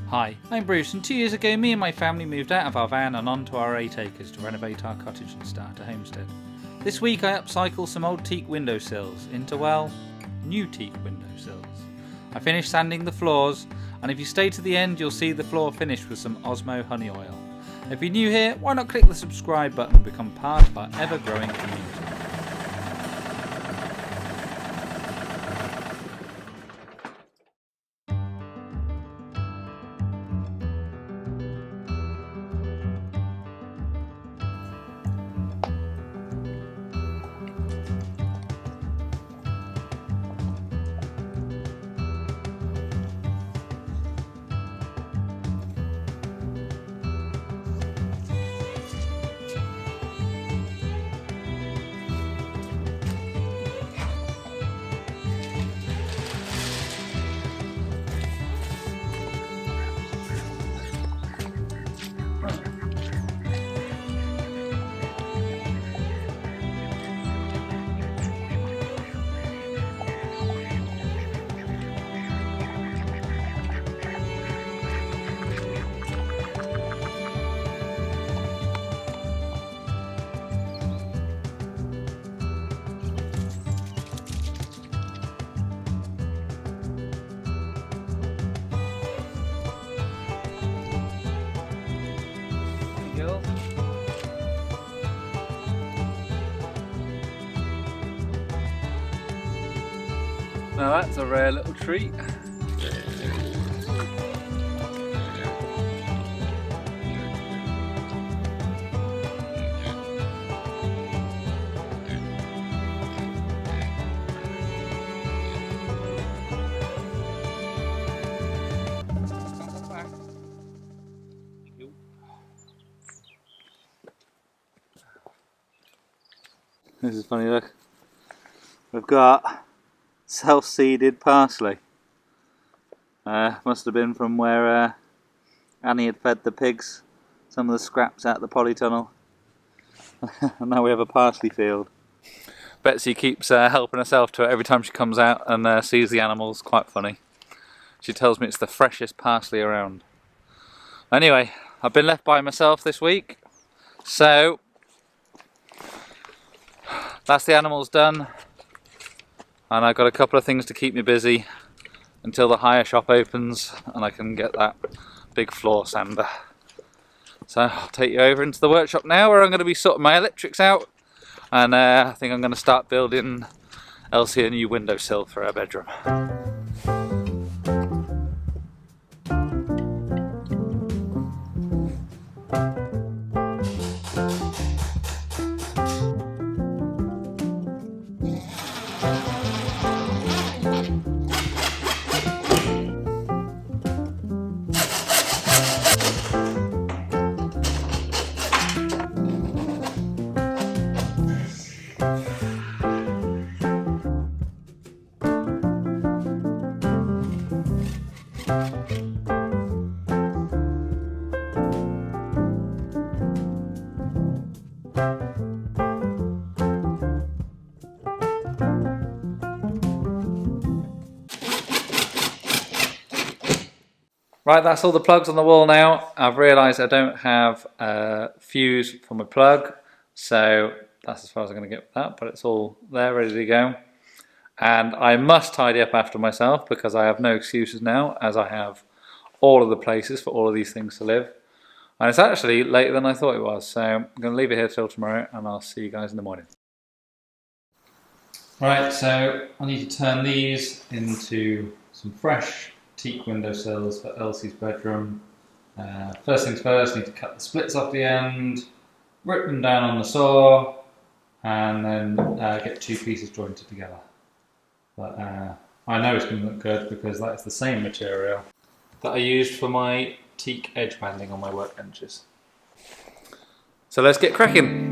Hi, I'm Bruce, and 2 years ago me and my family moved out of our van and onto our 8 acres to renovate our cottage and start a homestead. This week I upcycled some old teak windowsills into, well, new teak windowsills. I finished sanding the floors, and if you stay to the end you'll see the floor finished with some Osmo Honey oil. If you're new here, why not click the subscribe button and become part of our ever-growing community. Now that's a rare little treat. This is funny, look. We've got self-seeded parsley. Must have been from where Annie had fed the pigs some of the scraps out the polytunnel. And now we have a parsley field. Betsy keeps helping herself to it every time she comes out and sees the animals. Quite funny. She tells me it's the freshest parsley around. Anyway, I've been left by myself this week, so that's the animals done. And I've got a couple of things to keep me busy until the hire shop opens and I can get that big floor sander. So I'll take you over into the workshop now where I'm going to be sorting my electrics out, and I think I'm going to start building Elsie a new windowsill for her bedroom. Right, that's all the plugs on the wall now. I've realised I don't have a fuse for my plug, so that's as far as I'm going to get with that, but it's all there ready to go. And I must tidy up after myself because I have no excuses now, as I have all of the places for all of these things to live. And it's actually later than I thought it was, so I'm going to leave it here till tomorrow and I'll see you guys in the morning. Right, so I need to turn these into some fresh teak windowsills for Elsie's bedroom. First things first, need to cut the splits off the end, rip them down on the saw, and then get two pieces jointed together. But I know it's going to look good because that is the same material that I used for my teak edge banding on my workbenches. So let's get cracking.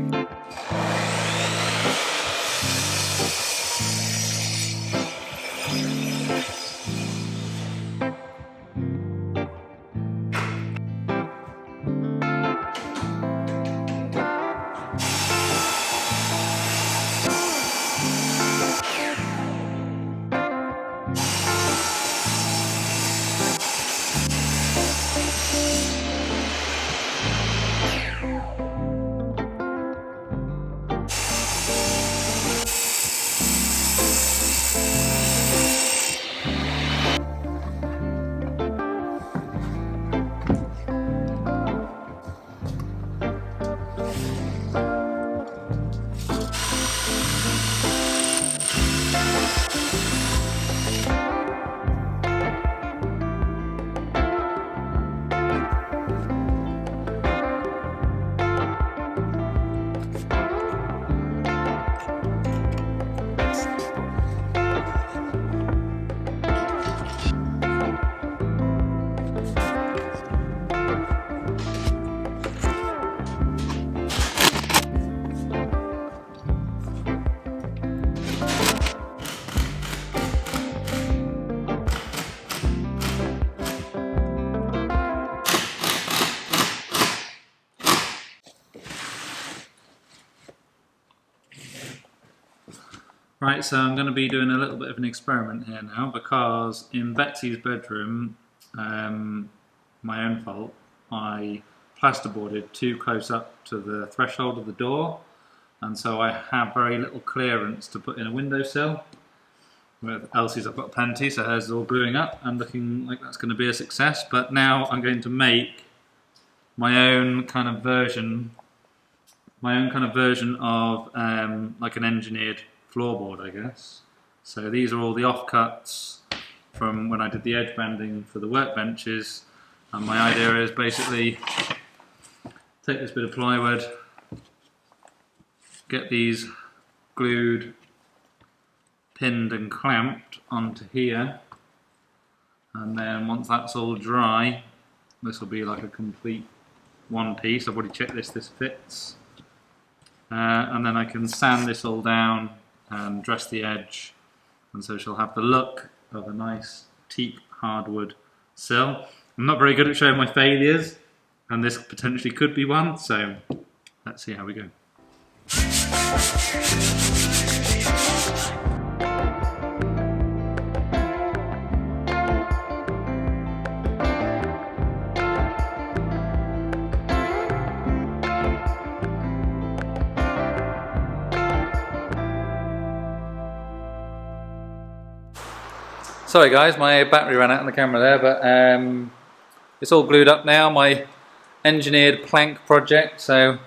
Right, so I'm going to be doing a little bit of an experiment here now, because in Betsy's bedroom, my own fault, I plasterboarded too close up to the threshold of the door, and so I have very little clearance to put in a windowsill. With Elsie's I've got plenty, so hers is all gluing up and looking like that's going to be a success. But now I'm going to make my own kind of version of like an engineered floorboard, I guess. So these are all the offcuts from when I did the edge banding for the workbenches, and my idea is basically take this bit of plywood, get these glued, pinned and clamped onto here, and then once that's all dry, this will be like a complete one piece. I've already checked this fits, and then I can sand this all down and dress the edge, and so she'll have the look of a nice teak hardwood sill. I'm not very good at showing my failures, and this potentially could be one, so let's see how we go. Sorry guys, my battery ran out on the camera there, but it's all glued up now, my engineered plank project, so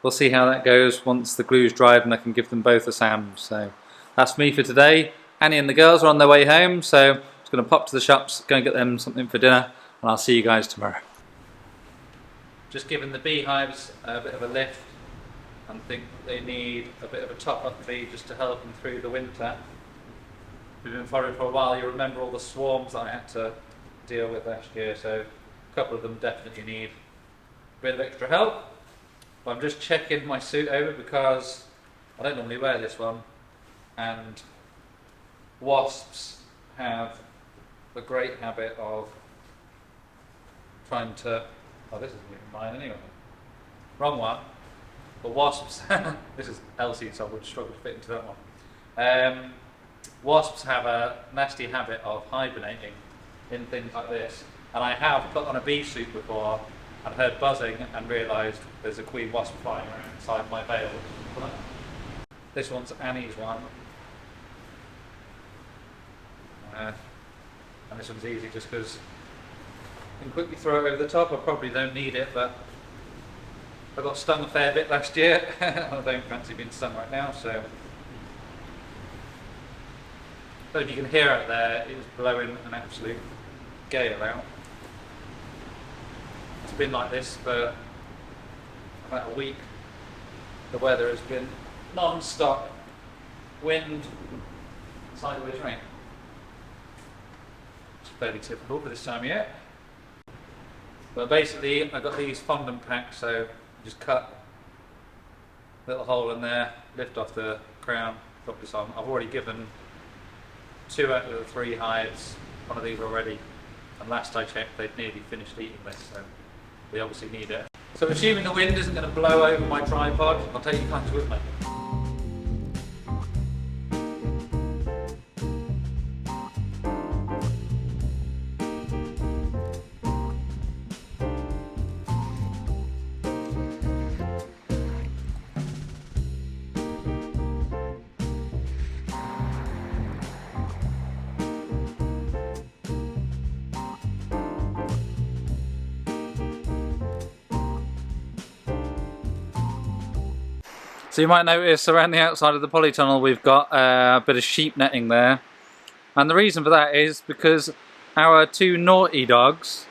we'll see how that goes once the glue's dried and I can give them both a sand. So that's me for today. Annie and the girls are on their way home, so I'm just going to pop to the shops, go and get them something for dinner, and I'll see you guys tomorrow. Just giving the beehives a bit of a lift, and think they need a bit of a top-up feed just to help them through the winter. If you've been following for a while, you remember all the swarms that I had to deal with last year, so a couple of them definitely need a bit of extra help. But I'm just checking my suit over because I don't normally wear this one, and wasps have the great habit of trying to... oh, this isn't even mine anyway. Wrong one. But wasps... this is Elsie, so I would struggle to fit into that one. Wasps have a nasty habit of hibernating in things like this, and I have put on a bee suit before and heard buzzing and realised there's a queen wasp flying around inside my veil. This one's Annie's one, and this one's easy just because I can quickly throw it over the top. I probably don't need it, but I got stung a fair bit last year. I don't fancy being stung right now, so... So if you can hear out there, it's blowing an absolute gale out. It's been like this for about a week. The weather has been non-stop wind, sideways rain. It's fairly typical for this time of year. But basically, I've got these fondant packs, so you just cut a little hole in there, lift off the crown, drop this on. I've already given 2 out of the 3 hives one of these already, and last I checked they'd nearly finished eating this, so we obviously need it. So assuming the wind isn't going to blow over my tripod, I'll take you guys with me. So you might notice around the outside of the polytunnel we've got a bit of sheep netting there, and the reason for that is because our 2 naughty dogs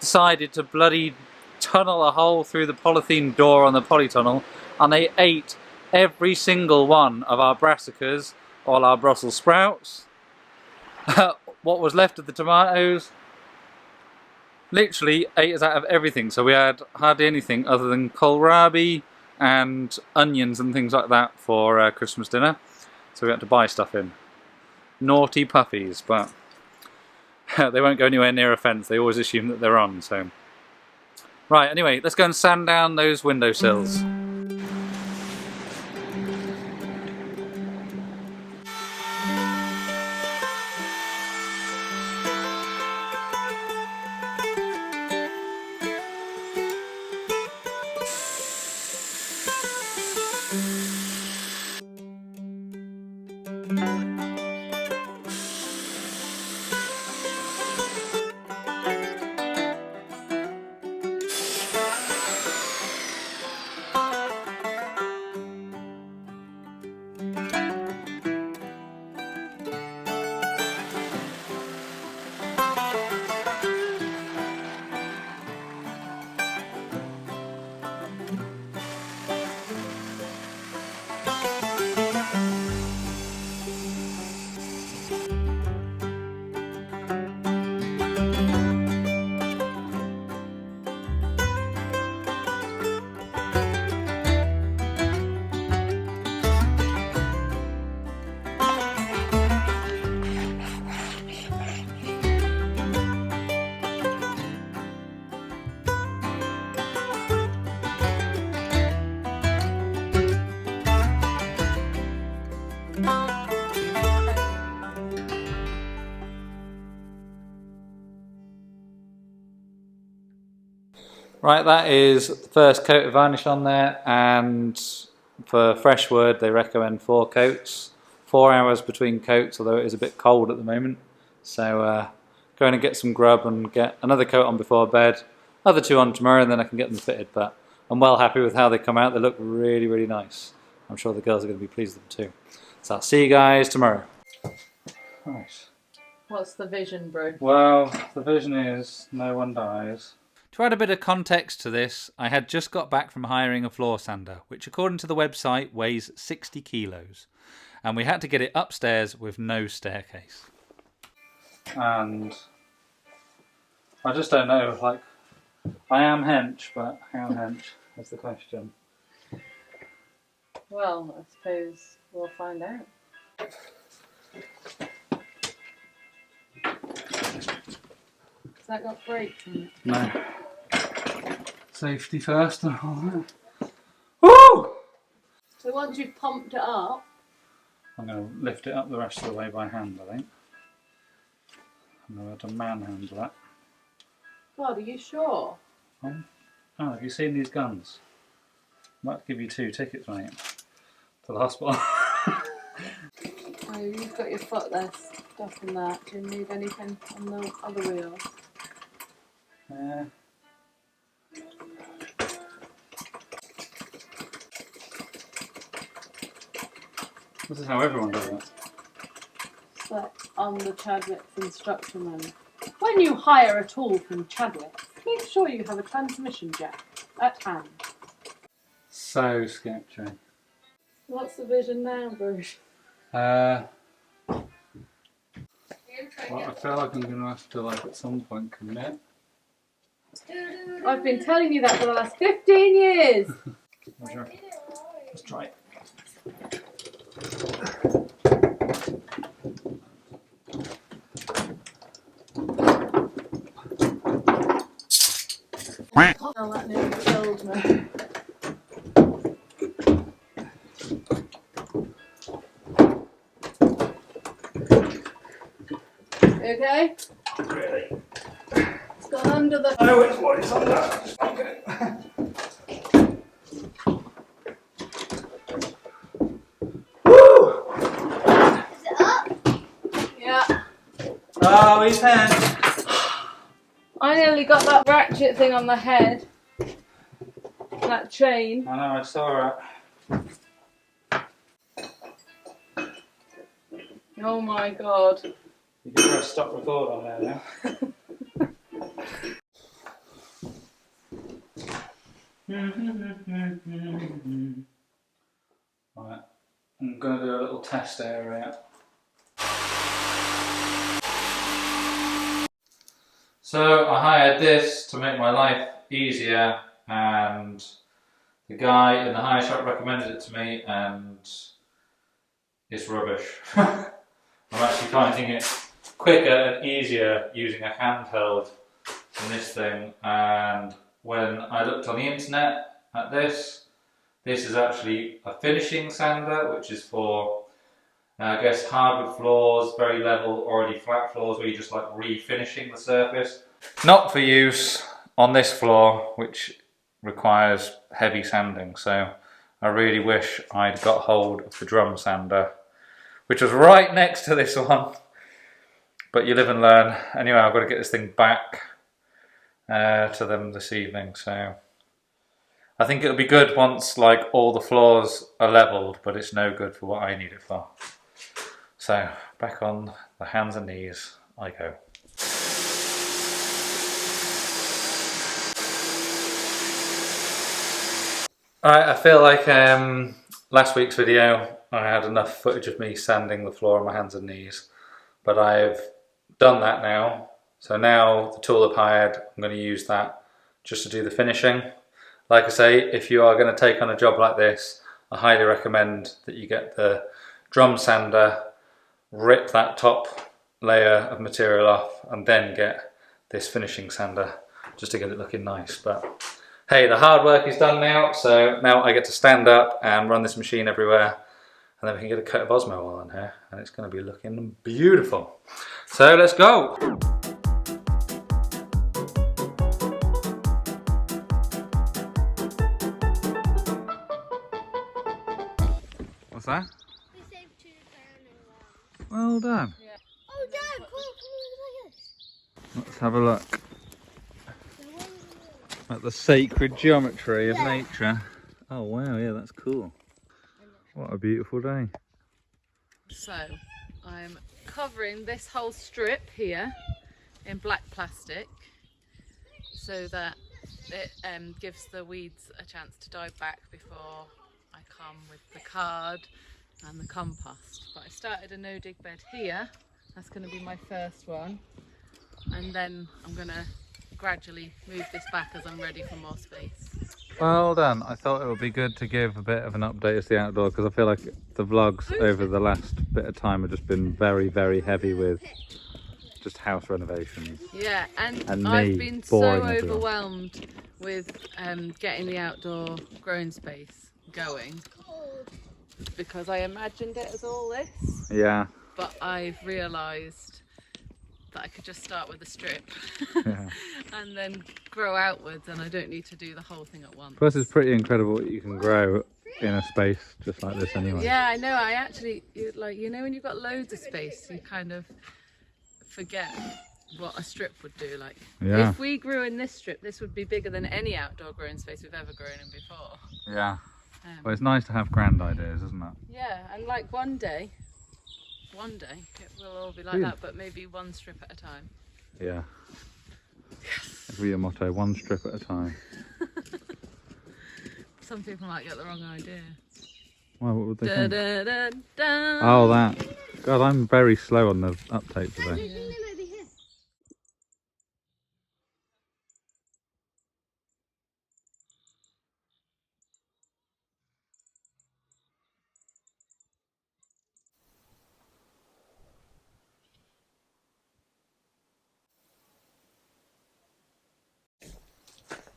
decided to bloody tunnel a hole through the polythene door on the polytunnel, and they ate every single one of our brassicas, all our Brussels sprouts, what was left of the tomatoes, literally ate us out of everything. So we had hardly anything other than kohlrabi and onions and things like that for Christmas dinner, so we had to buy stuff in. Naughty puppies, but they won't go anywhere near a fence. They always assume that they're on. So right, anyway, let's go and sand down those windowsills. Right, that is the first coat of varnish on there, and for fresh wood they recommend 4 coats. 4 hours between coats, although it is a bit cold at the moment. So go in and get some grub and get another coat on before bed. Other 2 on tomorrow and then I can get them fitted, but I'm well happy with how they come out. They look really, really nice. I'm sure the girls are going to be pleased with them too. So I'll see you guys tomorrow. Right. What's the vision, bro? Well, the vision is no one dies. To add a bit of context to this, I had just got back from hiring a floor sander, which according to the website weighs 60 kilos. And we had to get it upstairs with no staircase. And I just don't know, like, I am hench, but how hench is the question. Well, I suppose we'll find out. Has that got brakes in it? No. Safety first and all that. Woo! So once you've pumped it up... I'm going to lift it up the rest of the way by hand, I think. I'm going to have to manhandle that. God, are you sure? Oh, have you seen these guns? Might give you 2 tickets, mate, to the hospital. Oh, you've got your foot there stuck in that. Do you need anything on the other wheel? This is how everyone does it. It's like on the Chadwick's instruction manual. When you hire a tool from Chadwick's, make sure you have a transmission jack at hand. So sketchy. What's the vision now, Bruce? Well, I feel like I'm going to have to, like, at some point commit. I've been telling you that for the last 15 years! Let's try it. Oh, that nearly killed me. You okay? Really? It's gone under the... I know what it's under. Just fuck it. Woo! Is it up? Yeah. Oh, he's hand. I nearly got that ratchet thing on the head. That chain. I know, I saw it. Oh my god. You can press stop record on there now. Right, I'm going to do a little test area. So I hired this to make my life easier, and the guy in the hire shop recommended it to me, and it's rubbish. I'm actually finding it quicker and easier using a handheld than this thing, and when I looked on the internet at this is actually a finishing sander, which is for I guess hardwood floors, very level, already flat floors where you're just like refinishing the surface. Not for use on this floor, which requires heavy sanding, so I really wish I'd got hold of the drum sander, which was right next to this one. But you live and learn. Anyway, I've got to get this thing back to them this evening, so I think it'll be good once like all the floors are leveled, but it's no good for what I need it for. So back on the hands and knees I go. Alright, I feel like last week's video I had enough footage of me sanding the floor on my hands and knees, but I've done that now. So now the tool I've hired, I'm going to use that just to do the finishing. Like I say, if you are going to take on a job like this, I highly recommend that you get the drum sander, rip that top layer of material off, and then get this finishing sander just to get it looking nice. But hey, the hard work is done now, so now I get to stand up and run this machine everywhere, and then we can get a coat of Osmo Oil on here, and it's going to be looking beautiful. So let's go! What's that? We saved 2 pound. Well done. Yeah. Oh, Dad, come look at this. Let's have a look at the sacred geometry of nature. Oh wow, yeah, that's cool. What a beautiful day. So, I'm covering this whole strip here in black plastic so that it gives the weeds a chance to die back before I come with the card and the compost. But I started a no dig bed here. That's going to be my first one, and then I'm going to gradually move this back as I'm ready for more space. Well done. I thought it would be good to give a bit of an update as the outdoor, because I feel like the vlogs over the last bit of time have just been very, very heavy with just house renovations. Yeah, and me I've been so boring everyone. overwhelmed with getting the outdoor growing space going, because I imagined it as all this, Yeah. but I've realised that I could just start with a strip Yeah. and then grow outwards, and I don't need to do the whole thing at once. Plus, it's pretty incredible what you can grow in a space just like this anyway. Yeah, I know. I actually, like, you know, when you've got loads of space, you kind of forget what a strip would do. Like, Yeah. if we grew in this strip, this would be bigger than any outdoor growing space we've ever grown in before. Yeah. Well, it's nice to have grand ideas, isn't it? Yeah, and like one day it will all be like that, but maybe one strip at a time. Yeah. That'll be your motto, one strip at a time. Some people might get the wrong idea. Why, what would they Da, think? da, da, da. Oh, that. God, I'm very slow on the uptake today. I think they might be here.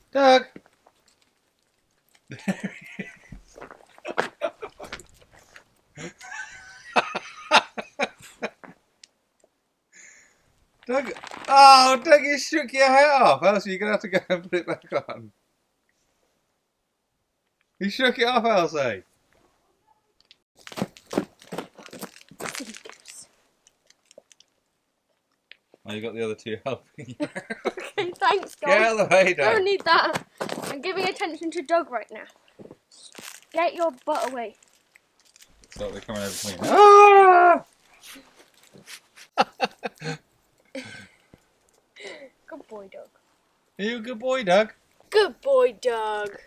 Doug! Doug! Oh, Doug, you shook your hair off. Elsie, you're going to have to go and put it back on. You shook it off, Elsie. Oh, you got the other two helping you. Okay, thanks, guys. Get out of the way, Doug. Don't need that. I'm giving attention to Doug right now. Get your butt away. So they're coming over to me. Ah! Good boy, Doug. Are you a good boy, Doug? Good boy, Doug.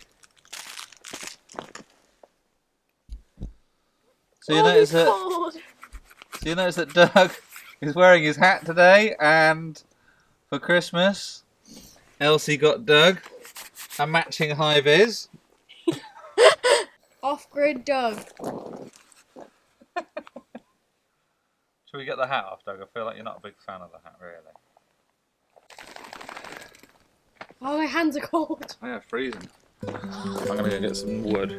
So you notice that Doug is wearing his hat today, and for Christmas, Elsie got Doug a matching high vis. Off-grid Doug. Shall we get the hat off, Doug? I feel like you're not a big fan of the hat, really. Oh, my hands are cold. Oh, yeah, freezing. I'm going to go get some wood.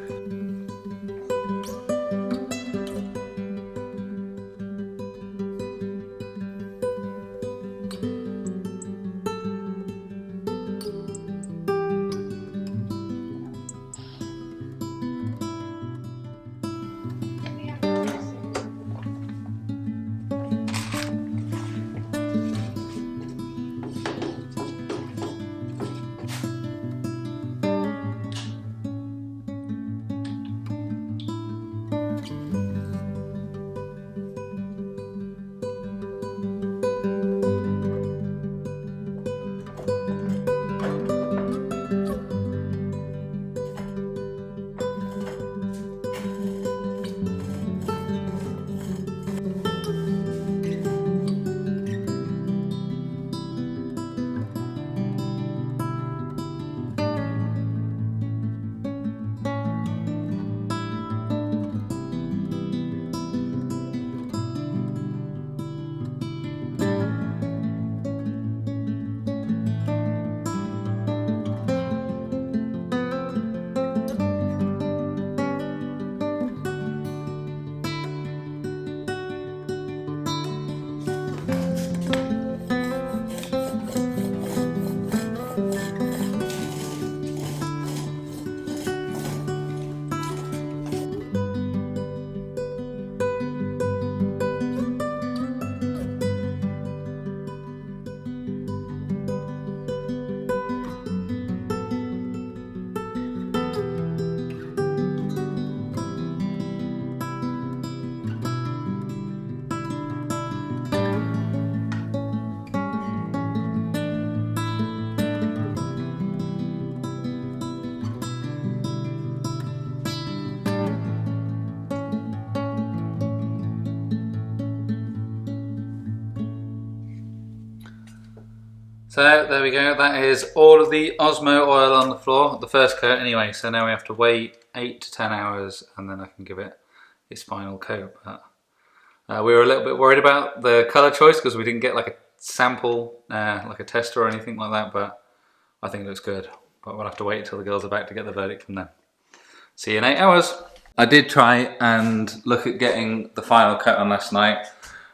So there we go, that is all of the Osmo oil on the floor, the first coat anyway, so now we have to wait 8 to 10 hours and then I can give it its final coat. But, we were a little bit worried about the colour choice because we didn't get like a sample, like a tester or anything like that, but I think it looks good. But we'll have to wait until the girls are back to get the verdict from them. See you in 8 hours. I did try and look at getting the final coat on last night,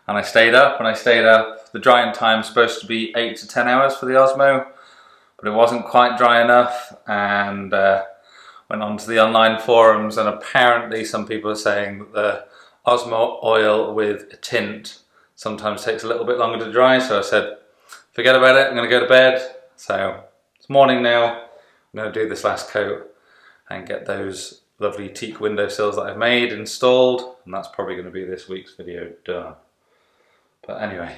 and I stayed up. The drying time's supposed to be 8 to 10 hours for the Osmo, but it wasn't quite dry enough, and went onto the online forums, and apparently some people are saying that the Osmo oil with a tint sometimes takes a little bit longer to dry, so I said, forget about it, I'm going to go to bed. So it's morning now, I'm going to do this last coat and get those lovely teak windowsills that I've made installed, and that's probably going to be this week's video done. But anyway,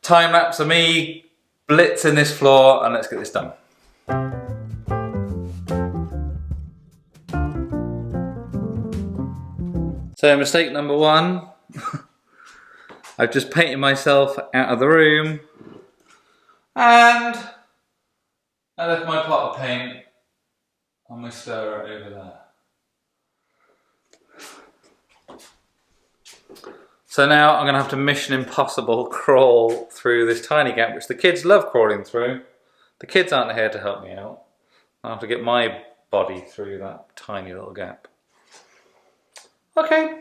time lapse of me blitzing this floor, and let's get this done. So mistake number one, I've just painted myself out of the room and I left my pot of paint on my stirrer over there. So now I'm going to have to Mission Impossible crawl through this tiny gap, which the kids love crawling through. The kids aren't here to help me out. I'll have to get my body through that tiny little gap. Okay.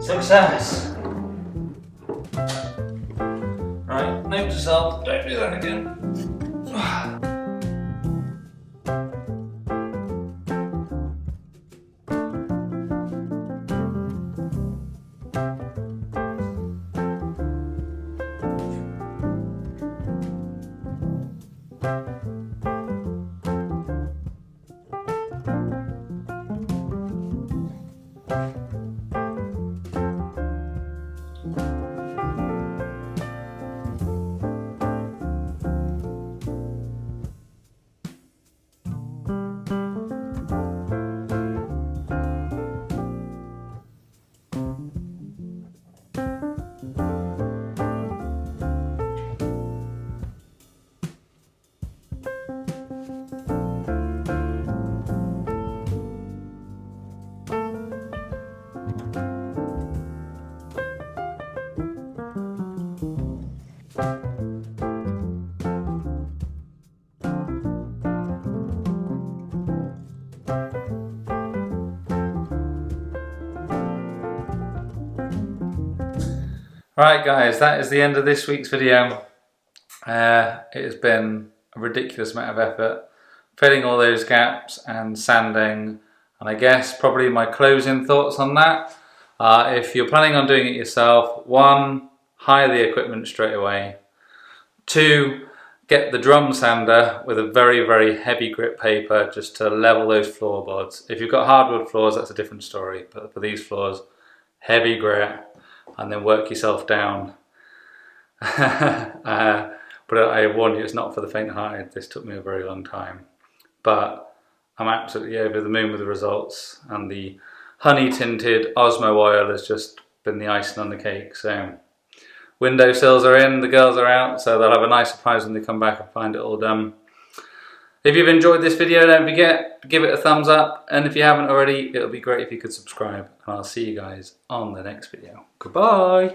Success! Right, note to self, don't do that again. Right guys, that is the end of this week's video. It has been a ridiculous amount of effort filling all those gaps and sanding, and I guess probably my closing thoughts on that. If you're planning on doing it yourself, 1, hire the equipment straight away. 2, get the drum sander with a very, very heavy grit paper just to level those floorboards. If you've got hardwood floors, that's a different story, but for these floors, heavy grit, and then work yourself down. But I warn you, it's not for the faint-hearted. This took me a very long time, but I'm absolutely over the moon with the results, and the honey tinted Osmo oil has just been the icing on the cake. So windowsills are in, the girls are out, so they'll have a nice surprise when they come back and find it all done. If you've enjoyed this video, don't forget to give it a thumbs up, and if you haven't already, it would be great if you could subscribe, and I'll see you guys on the next video. Goodbye!